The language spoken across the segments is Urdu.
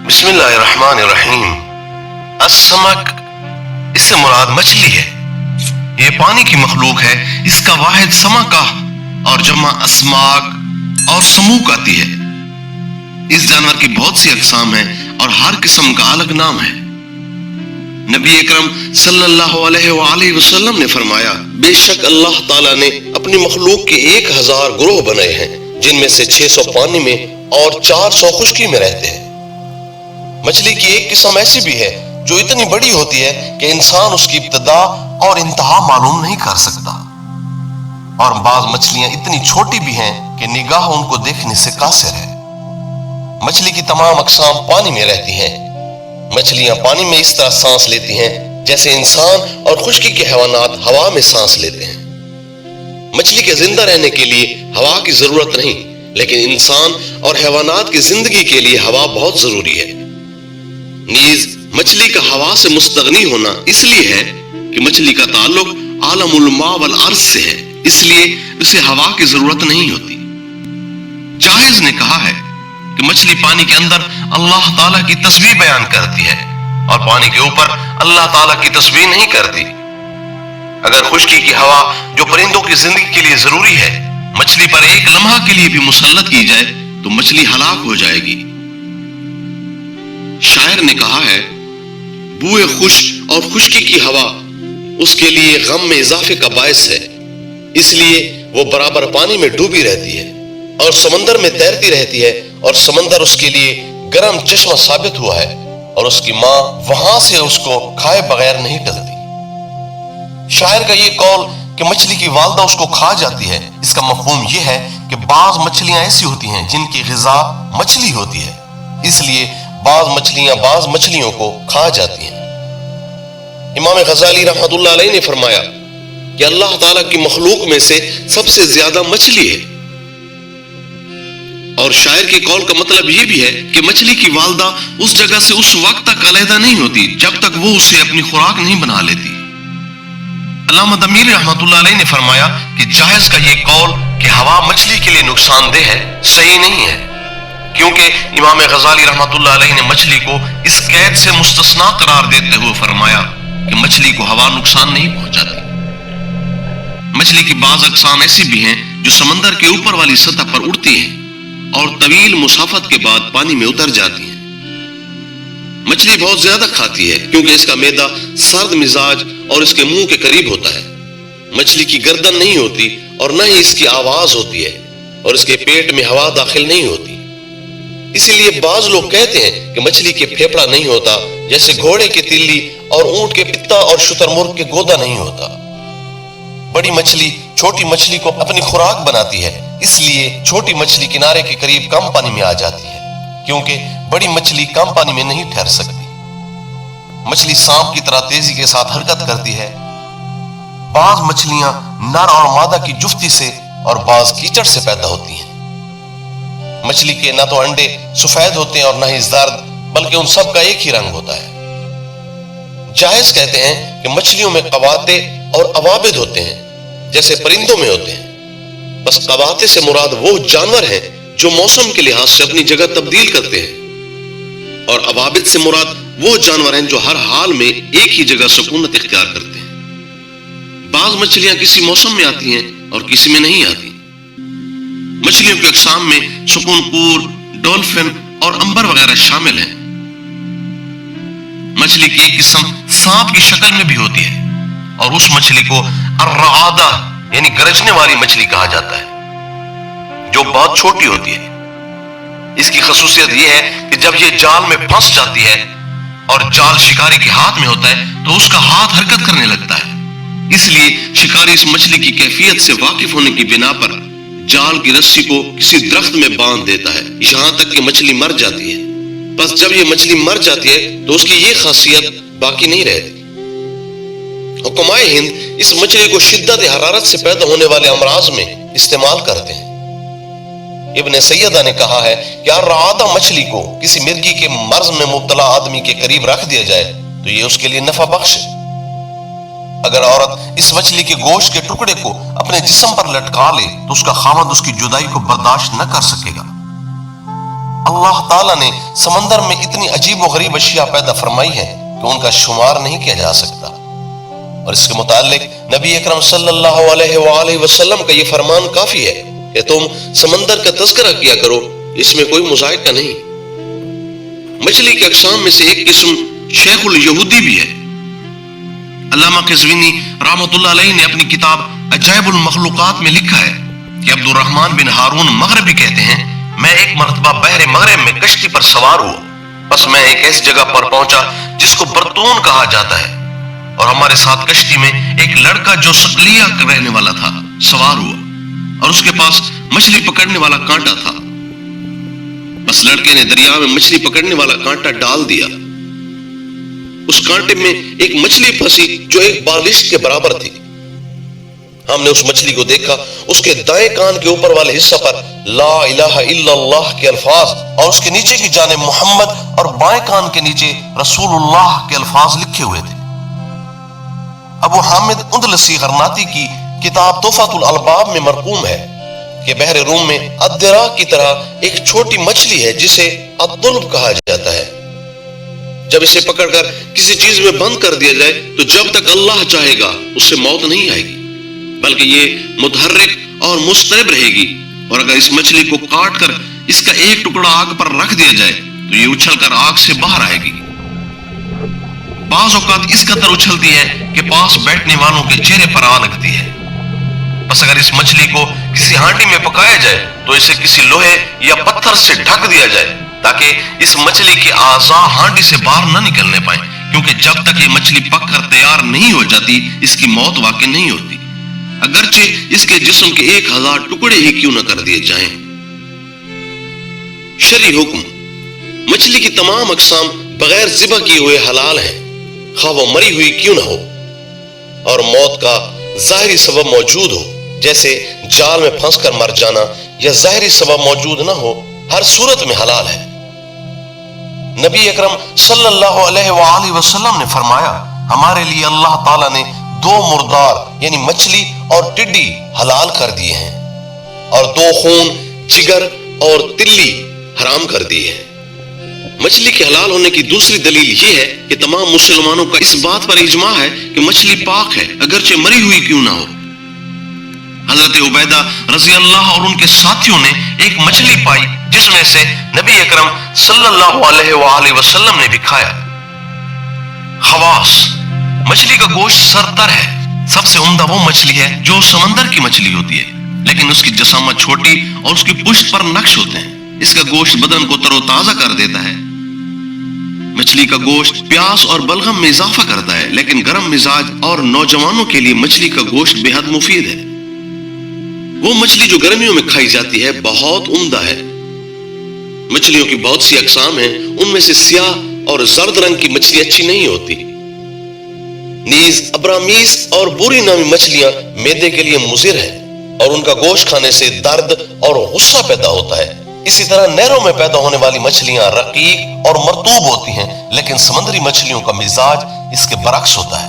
بسم اللہ الرحمن الرحیم۔ السمک، اس سے مراد مچھلی ہے۔ یہ پانی کی مخلوق ہے۔ اس کا واحد سمکہ اور جمع اسماک اور سموک آتی ہے۔ اس جانور کی بہت سی اقسام ہیں اور ہر قسم کا الگ نام ہے۔ نبی اکرم صلی اللہ علیہ وآلہ وسلم نے فرمایا، بے شک اللہ تعالیٰ نے اپنی مخلوق کے 1000 گروہ بنائے ہیں، جن میں سے 600 پانی میں اور 400 خشکی میں رہتے ہیں۔ مچھلی کی ایک قسم ایسی بھی ہے جو اتنی بڑی ہوتی ہے کہ انسان اس کی ابتدا اور انتہا معلوم نہیں کر سکتا، اور بعض مچھلیاں اتنی چھوٹی بھی ہیں کہ نگاہ ان کو دیکھنے سے قاصر ہے۔ مچھلی کی تمام اقسام پانی میں رہتی ہیں۔ مچھلیاں پانی میں اس طرح سانس لیتی ہیں جیسے انسان اور خشکی کے حیوانات ہوا میں سانس لیتے ہیں۔ مچھلی کے زندہ رہنے کے لیے ہوا کی ضرورت نہیں، لیکن انسان اور حیوانات کی زندگی کے لیے ہوا بہت ضروری ہے۔ نیز مچھلی کا ہوا سے مستغنی ہونا اس لیے ہے کہ مچھلی کا تعلق عالم الماء والارض سے ہے، اس لیے اسے ہوا کی ضرورت نہیں ہوتی۔ جاہز نے کہا ہے کہ مچھلی پانی کے اندر اللہ تعالیٰ کی تسبیح بیان کرتی ہے اور پانی کے اوپر اللہ تعالیٰ کی تسبیح نہیں کرتی۔ اگر خشکی کی ہوا جو پرندوں کی زندگی کے لیے ضروری ہے مچھلی پر ایک لمحہ کے لیے بھی مسلط کی جائے تو مچھلی ہلاک ہو جائے گی۔ شاعر نے کہا ہے، بوئے خوش اور خشکی کی ہوا اس کے لیے غم میں اضافے کا باعث ہے، اس لیے وہ برابر پانی میں ڈوبی رہتی ہے اور سمندر میں تیرتی رہتی ہے، اور سمندر اس کے لیے گرم چشمہ ثابت ہوا ہے، اور اس کی ماں وہاں سے اس کو کھائے بغیر نہیں ٹلتی۔ شاعر کا یہ قول کہ مچھلی کی والدہ اس کو کھا جاتی ہے، اس کا مفہوم یہ ہے کہ بعض مچھلیاں ایسی ہوتی ہیں جن کی غذا مچھلی ہوتی ہے، اس لیے بعض مچھلیاں بعض مچھلیوں کو کھا جاتی ہیں۔ امام غزالی رحمۃ اللہ علیہ نے فرمایا کہ اللہ تعالیٰ کی مخلوق میں سے سب سے زیادہ مچھلی ہے، اور شاعر کے قول کا مطلب یہ بھی ہے کہ مچھلی کی والدہ اس جگہ سے اس وقت تک علیحدہ نہیں ہوتی جب تک وہ اسے اپنی خوراک نہیں بنا لیتی۔ علامہ دمیر رحمۃ اللہ علیہ نے فرمایا کہ جاہز کا یہ قول کہ ہوا مچھلی کے لیے نقصان دہ ہے صحیح نہیں ہے، کیونکہ امام غزالی رحمۃ اللہ علیہ نے مچھلی کو اس قید سے مستثنا قرار دیتے ہوئے فرمایا کہ مچھلی کو ہوا نقصان نہیں پہنچاتی۔ مچھلی کی بعض اقسام ایسی بھی ہیں جو سمندر کے اوپر والی سطح پر اڑتی ہیں اور طویل مسافت کے بعد پانی میں اتر جاتی ہیں۔ مچھلی بہت زیادہ کھاتی ہے کیونکہ اس کا معدہ سرد مزاج اور اس کے منہ کے قریب ہوتا ہے۔ مچھلی کی گردن نہیں ہوتی اور نہ ہی اس کی آواز ہوتی ہے، اور اس کے پیٹ میں ہوا داخل نہیں ہوتی۔ اسی لیے بعض لوگ کہتے ہیں کہ مچھلی کے پھیپڑا نہیں ہوتا، جیسے گھوڑے کے تلی اور اونٹ کے پتا اور شتر مرغ کے گودا نہیں ہوتا۔ بڑی مچھلی چھوٹی مچھلی کو اپنی خوراک بناتی ہے، اس لیے چھوٹی مچھلی کنارے کے قریب کم پانی میں آ جاتی ہے، کیونکہ بڑی مچھلی کم پانی میں نہیں ٹھہر سکتی۔ مچھلی سانپ کی طرح تیزی کے ساتھ حرکت کرتی ہے۔ بعض مچھلیاں نر اور مادہ کی جفتی سے اور بعض کیچڑ سے پیدا ہوتی ہیں۔ مچھلی کے نہ تو انڈے سفید ہوتے ہیں اور نہ ہی زرد، بلکہ ان سب کا ایک ہی رنگ ہوتا ہے۔ جاہز کہتے ہیں کہ مچھلیوں میں قواطع اور عوابد ہوتے ہیں جیسے پرندوں میں ہوتے ہیں، بس قواطع سے مراد وہ جانور ہیں جو موسم کے لحاظ سے اپنی جگہ تبدیل کرتے ہیں، اور عوابد سے مراد وہ جانور ہیں جو ہر حال میں ایک ہی جگہ سکونت اختیار کرتے ہیں۔ بعض مچھلیاں کسی موسم میں آتی ہیں اور کسی میں نہیں آتی۔ مچھلیوں کی اقسام میں سکون پور، ڈولفن اور امبر وغیرہ شامل ہیں۔ مچھلی کی ایک قسم سانپ کی شکل میں بھی ہوتی ہے، اور اس مچھلی کو الرعادہ یعنی گرجنے والی مچھلی کہا جاتا ہے، جو بہت چھوٹی ہوتی ہے۔ اس کی خصوصیت یہ ہے کہ جب یہ جال میں پھنس جاتی ہے اور جال شکاری کے ہاتھ میں ہوتا ہے تو اس کا ہاتھ حرکت کرنے لگتا ہے، اس لیے شکاری اس مچھلی کی کیفیت سے واقف ہونے کی بنا پر جال کی رسی کو کسی درخت میں باندھ دیتا ہے یہاں تک کہ مچھلی مر جاتی ہے۔ بس جب یہ مچھلی مر جاتی ہے تو اس کی یہ خاصیت باقی نہیں رہتی۔ حکماء ہند اس مچھلی کو شدت حرارت سے پیدا ہونے والے امراض میں استعمال کرتے ہیں۔ ابن سیدہ نے کہا ہے کہ الرعادہ مچھلی کو کسی مرغی کے مرض میں مبتلا آدمی کے قریب رکھ دیا جائے تو یہ اس کے لیے نفع بخش ہے۔ اگر عورت اس مچھلی کے گوشت کے ٹکڑے کو اپنے جسم پر لٹکا لے تو اس کا خاوند اس کی جدائی کو برداشت نہ کر سکے گا۔ اللہ تعالیٰ نے سمندر میں اتنی عجیب و غریب اشیاء پیدا فرمائی ہیں کہ ان کا شمار نہیں کیا جا سکتا۔ اور اس کے متعلق نبی اکرم صلی اللہ علیہ وآلہ وسلم کا یہ فرمان کافی ہے کہ تم سمندر کا تذکرہ کیا کرو، اس میں کوئی مذائقہ نہیں۔ مچھلی کے اقسام میں سے ایک قسم شیخ الیہودی بھی ہے۔ علامہ قزوینی رحمۃ اللہ علیہ نے اپنی کتاب عجائب المخلوقات میں لکھا ہے کہ عبد الرحمن بن ہارون مغربی کہتے ہیں، میں ایک مرتبہ بحر مغرب میں کشتی پر سوار ہوا، بس میں ایک ایسی جگہ پر پہنچا جس کو برتون کہا جاتا ہے، اور ہمارے ساتھ کشتی میں ایک لڑکا جو صقلیہ کا رہنے والا تھا سوار ہوا، اور اس کے پاس مچھلی پکڑنے والا کانٹا تھا۔ بس لڑکے نے دریا میں مچھلی پکڑنے والا کانٹا ڈال دیا۔ اس کانٹے میں ایک مچھلی پھنسی جو ایک بالشت کے برابر تھی۔ ہم نے اس مچھلی کو دیکھا، اس کے دائیں کان کے اوپر والے حصہ پر لا الہ الا اللہ کے الفاظ اور اس کے نیچے کی جانب محمد اور بائیں کان کے نیچے رسول اللہ کے الفاظ لکھے ہوئے تھے۔ ابو حامد اندلسی غرناطی کی کتاب تحفۃ الالباب میں مرقوم ہے کہ بحر روم میں الدرا کی طرح ایک چھوٹی مچھلی ہے جسے الدلب کہا جاتا ہے۔ جب اسے پکڑ کر کسی چیز میں بند کر دیا جائے تو جب تک اللہ چاہے گا اس سے موت نہیں آئے گی، بلکہ یہ متحرک اور مضطرب رہے گی، اور اگر اس مچھلی کو کاٹ کر اس کا ایک ٹکڑا آگ پر رکھ دیا جائے تو یہ اچھل کر آگ سے باہر آئے گی۔ بعض اوقات اس قدر اچھلتی ہے کہ پاس بیٹھنے والوں کے چہرے پر آ لگتی ہے۔ بس اگر اس مچھلی کو کسی ہانڈی میں پکایا جائے تو اسے کسی لوہے یا پتھر سے ڈھک دیا جائے تاکہ اس مچھلی کے اعضاء ہانڈی سے باہر نہ نکلنے پائیں، کیونکہ جب تک یہ مچھلی پک کر تیار نہیں ہو جاتی اس کی موت واقع نہیں ہوتی، اگرچہ اس کے جسم کے 1000 ٹکڑے ہی کیوں نہ کر دیے جائیں۔ شرعی حکم: مچھلی کی تمام اقسام بغیر ذبح کیے ہوئے حلال ہیں، خواہ وہ مری ہوئی کیوں نہ ہو، اور موت کا ظاہری سبب موجود ہو، جیسے جال میں پھنس کر مر جانا، یا ظاہری سبب موجود نہ ہو، ہر صورت میں حلال ہے۔ نبی اکرم صلی اللہ علیہ وآلہ وسلم نے فرمایا، ہمارے لیے اللہ تعالیٰ نے 2 مردار یعنی مچھلی اور ٹڈی حلال کر دیے ہیں، اور 2 خون، جگر اور تلی حرام کر دیے ہیں۔ مچھلی کے حلال ہونے کی دوسری دلیل یہ ہے کہ تمام مسلمانوں کا اس بات پر اجماع ہے کہ مچھلی پاک ہے، اگرچہ مری ہوئی کیوں نہ ہو۔ حضرت عبیدہ رضی اللہ اور ان کے ساتھیوں نے ایک مچھلی پائی جس میں سے نبی اکرم صلی اللہ علیہ وآلہ وسلم نے بھی کھایا۔ خواص: مچھلی کا گوشت سرتر ہے۔ سب سے عمدہ وہ مچھلی ہے جو سمندر کی مچھلی ہوتی ہے، لیکن اس کی جسامت چھوٹی اور اس کی پشت پر نقش ہوتے ہیں۔ اس کا گوشت بدن کو تر و تازہ کر دیتا ہے۔ مچھلی کا گوشت پیاس اور بلغم میں اضافہ کرتا ہے، لیکن گرم مزاج اور نوجوانوں کے لیے مچھلی کا گوشت بے حد مفید ہے۔ وہ مچھلی جو گرمیوں میں کھائی جاتی ہے بہت عمدہ ہے۔ مچھلیوں کی بہت سی اقسام ہیں، ان میں سے سیاہ اور زرد رنگ کی مچھلی اچھی نہیں ہوتی۔ نیز ابرامیس اور بوری نامی مچھلیاں معدے کے لیے مضر ہیں، اور ان کا گوشت کھانے سے درد اور غصہ پیدا ہوتا ہے۔ اسی طرح نہروں میں پیدا ہونے والی مچھلیاں رقیق اور مرطوب ہوتی ہیں، لیکن سمندری مچھلیوں کا مزاج اس کے برعکس ہوتا ہے۔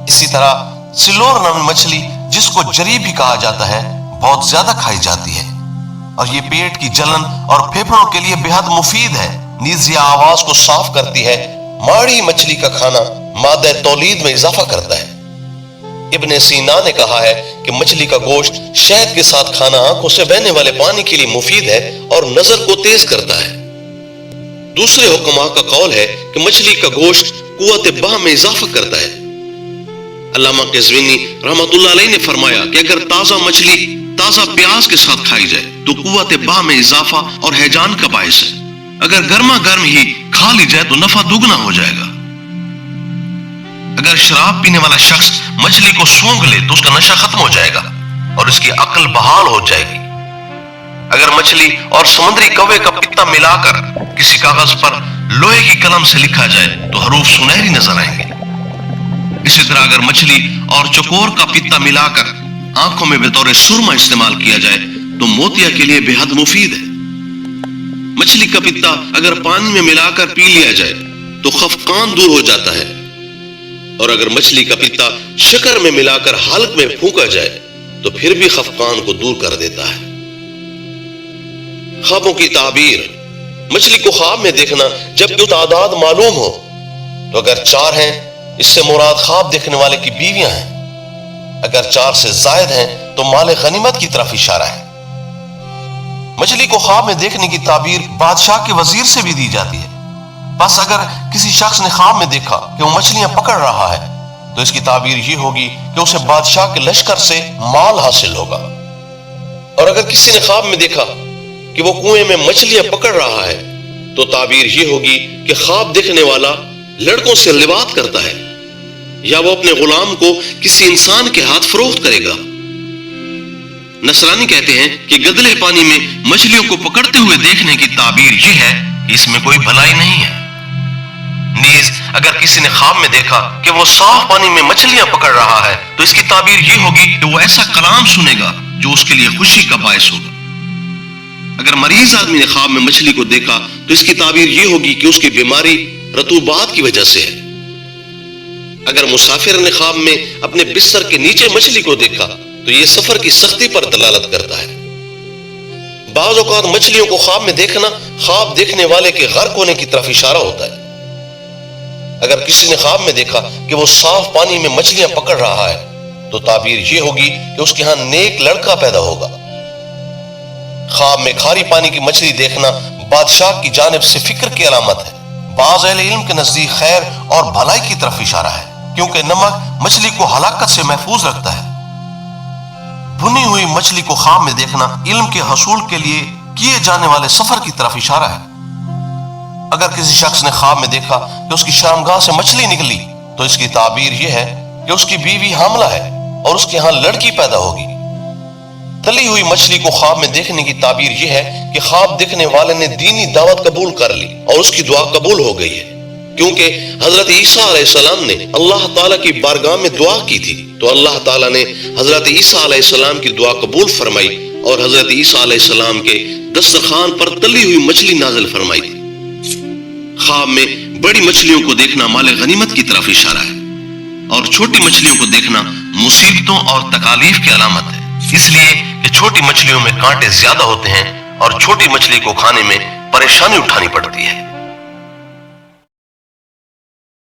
اسی طرح سلور نامی مچھلی، جس کو جری بھی کہا جاتا ہے، بہت زیادہ کھائی جاتی ہے، اور یہ پیٹ کی جلن اور پھیپھڑوں کے لیے بے حد مفید ہے۔ نیز یہ آواز کو صاف کرتی ہے۔ ماڑی مچھلی کا کھانا مادہ تولید میں اضافہ کرتا ہے۔ ابن سینا نے کہا ہے کہ مچھلی کا گوشت شہد کے ساتھ کھانا آنکھوں سے بہنے والے پانی کے لیے مفید ہے اور نظر کو تیز کرتا ہے۔ دوسرے حکماء کا قول ہے کہ مچھلی کا گوشت قوت باہ میں اضافہ کرتا ہے۔ علامہ قزوینی رحمۃ اللہ علیہ نے فرمایا کہ اگر تازہ مچھلی تازہ پیاز کے ساتھ کھائی جائے تو قوت باہ میں اضافہ اور ہیجان کا باعث ہے۔ اگر گرما گرم ہی کھا لی جائے تو نفع دگنا ہو جائے گا۔ اگر شراب پینے والا شخص مچھلی کو سونگھ لے تو اس کا نشہ ختم ہو جائے گا اور اس کی عقل بحال ہو جائے گی۔ اگر مچھلی اور سمندری کوے کا پتا ملا کر کسی کاغذ پر لوہے کی قلم سے لکھا جائے تو حروف سنہری نظر آئیں گے۔ اسی طرح اگر مچھلی اور چکور کا پتا ملا کر آنکھوں میں بطور سرما استعمال کیا جائے تو موتیا کے لیے بے حد مفید ہے۔ مچھلی کا پتا اگر پانی میں ملا کر پی لیا جائے تو خفقان دور ہو جاتا ہے، اور اگر مچھلی کا پتا شکر میں ملا کر حلق میں پھونکا جائے تو پھر بھی خفقان کو دور کر دیتا ہے۔ خوابوں کی تعبیر: مچھلی کو خواب میں دیکھنا جبکہ تعداد معلوم ہو، تو اگر 4 ہیں اس سے مراد خواب دیکھنے والے کی بیویاں ہیں، اگر 4 سے زائد ہیں تو مال غنیمت کی طرف اشارہ ہے۔ مچھلی کو خواب میں دیکھنے کی تعبیر بادشاہ کے وزیر سے بھی دی جاتی ہے۔ بس اگر کسی شخص نے خواب میں دیکھا کہ وہ مچھلیاں پکڑ رہا ہے تو اس کی تعبیر یہ ہوگی کہ اسے بادشاہ کے لشکر سے مال حاصل ہوگا، اور اگر کسی نے خواب میں دیکھا کہ وہ کنویں میں مچھلیاں پکڑ رہا ہے تو تعبیر یہ ہوگی کہ خواب دیکھنے والا لڑکوں سے لواط کرتا ہے یا وہ اپنے غلام کو کسی انسان کے ہاتھ فروخت کرے گا۔ نصرانی کہتے ہیں کہ گدلے پانی میں مچھلیوں کو پکڑتے ہوئے دیکھنے کی تعبیر یہ ہے کہ اس میں کوئی بھلائی نہیں ہے۔ نیز اگر کسی نے خواب میں دیکھا کہ وہ صاف پانی میں مچھلیاں پکڑ رہا ہے تو اس کی تعبیر یہ ہوگی کہ وہ ایسا کلام سنے گا جو اس کے لیے خوشی کا باعث ہوگا۔ اگر مریض آدمی نے خواب میں مچھلی کو دیکھا تو اس کی تعبیر یہ ہوگی کہ اس کی بیماری رطوبات کی وجہ سے ہے۔ اگر مسافر نے خواب میں اپنے بستر کے نیچے مچھلی کو دیکھا تو یہ سفر کی سختی پر دلالت کرتا ہے۔ بعض اوقات مچھلیوں کو خواب میں دیکھنا خواب دیکھنے والے کے غرق ہونے کی طرف اشارہ ہوتا ہے۔ اگر کسی نے خواب میں دیکھا کہ وہ صاف پانی میں مچھلیاں پکڑ رہا ہے تو تعبیر یہ ہوگی کہ اس کے ہاں نیک لڑکا پیدا ہوگا۔ خواب میں کھاری پانی کی مچھلی دیکھنا بادشاہ کی جانب سے فکر کی علامت ہے۔ بعض اہل علم کے نزدیک خیر اور بھلائی کی طرف اشارہ ہے، کیونکہ نمک مچھلی کو ہلاکت سے محفوظ رکھتا ہے۔ بھنی ہوئی مچھلی کو خواب میں دیکھنا علم کے حصول کے لیے کیے جانے والے سفر کی طرف اشارہ ہے۔ اگر کسی شخص نے خواب میں دیکھا کہ اس کی شرمگاہ سے مچھلی نکلی تو اس کی تعبیر یہ ہے کہ اس کی بیوی حاملہ ہے اور اس کے ہاں لڑکی پیدا ہوگی۔ تلی ہوئی مچھلی کو خواب میں دیکھنے کی تعبیر یہ ہے کہ خواب دیکھنے والے نے دینی دعوت قبول کر لی اور اس کی دعا قبول ہو گئی ہے، کیونکہ حضرت عیسیٰ علیہ السلام نے اللہ تعالیٰ کی بارگاہ میں دعا کی تھی تو اللہ تعالیٰ نے حضرت عیسیٰ علیہ السلام کی دعا قبول فرمائی اور حضرت عیسیٰ علیہ السلام کے دسترخوان پر تلی ہوئی مچھلی نازل فرمائی تھی۔ خواب میں بڑی مچھلیوں کو دیکھنا مال غنیمت کی طرف اشارہ ہے اور چھوٹی مچھلیوں کو دیکھنا مصیبتوں اور تکالیف کی علامت ہے، اس لیے کہ چھوٹی مچھلیوں میں کانٹے زیادہ ہوتے ہیں اور چھوٹی مچھلی کو کھانے میں پریشانی اٹھانی پڑتی ہے۔